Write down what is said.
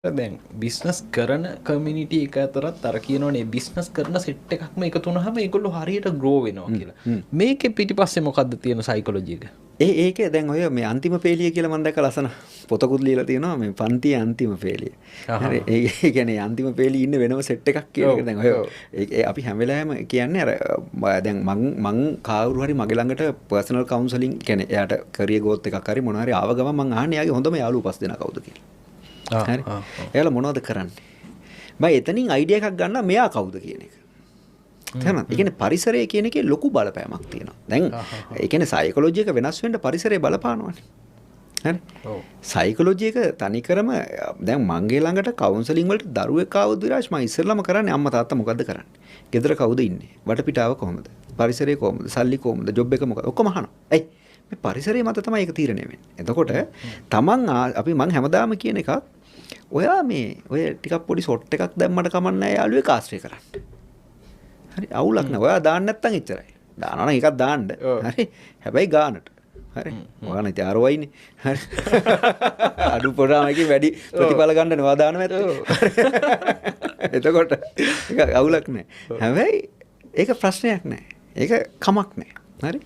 දැන් බිස්නස් කරන කමියුනිටි එක අතරත් අර කියනවනේ බිස්නස් කරන සෙට් එකක්ම එකතු වුණාම ඒගොල්ලෝ හරියට ග්‍රෝ වෙනවා කියලා. මේකේ පිටිපස්සේ මොකද්ද තියෙන සයිකොලොජි එක? ඒකේ දැන් ඔය මේ අන්තිම පේලිය කියලා මම දැක්ක ලස්සන පොතකුත් ලියලා තියෙනවා මේ පන්තියේ අන්තිම පේලිය. හරි ඒ කියන්නේ අන්තිම පේලිය ඉන්න වෙනම සෙට් එකක් කියන එක දැන් ඔය අපි හැම වෙලාවෙම කියන්නේ අර දැන් මං කවුරු හරි මගේ ළඟට පර්සනල් කවුන්සලින් කියන්නේ එයාට කරියර් ගෝත් එකක් හරි මොනවා හරි ආව ගමන් මං අහන්නේ එයාගේ හොඳම යාළුවෝ පස් දෙනා කවුද කියලා. හරි. එයාලා මොනවද කරන්නේ? මම එතනින් අයිඩියා එකක් ගන්නවා මෙයා කවුද කියන එක. තේරුණාද? ඒ කියන්නේ පරිසරය කියන එකේ ලොකු බලපෑමක් තියෙනවා. දැන් ඒ කියන්නේ සයිකොලොජි එක වෙනස් වෙන්න පරිසරය බලපානවානේ. හරි. ඔව්. සයිකොලොජි එක තනිකරම දැන් මංගේ ළඟට කවුන්සලින් වලට දරුවෙක් ආවොත් විරාජ් මම ඉස්සෙල්ලාම කරන්නේ අම්මා තාත්තා මොකද්ද කරන්නේ? ගෙදර කවුද ඉන්නේ? වටපිටාව කොහොමද? පරිසරය කොහොමද? සල්ලි කොහොමද? ජොබ් එක මොකද? ඔක්කොම අහනවා. ඇයි? මේ පරිසරය මත තමයි ඒක තීරණය වෙන්නේ. එතකොට තමන් අපි මං හැමදාම කියන එකක් ඔයා මේ ඔය ටිකක් පොඩි ෂොට් එකක් දැම්මට කමක් නැහැ යාළුවෙක් ආශ්‍රය කරන්න. හරි අවුලක් නැහැ. ඔයා දාන්න නැත්තම් එච්චරයි. දානවා නම් එකක් දාන්න. හරි. හැබැයි ගානට. හරි. ඔයා නැති ආරවයිනේ. හරි. අඩු පොඩාමකින් වැඩි ප්‍රතිඵල ගන්න ඔයා දානවා ඇත්ත. එතකොට ඒක අවුලක් නැහැ. හැබැයි ඒක ප්‍රශ්නයක් නැහැ. ඒක කමක් නැහැ. හරි.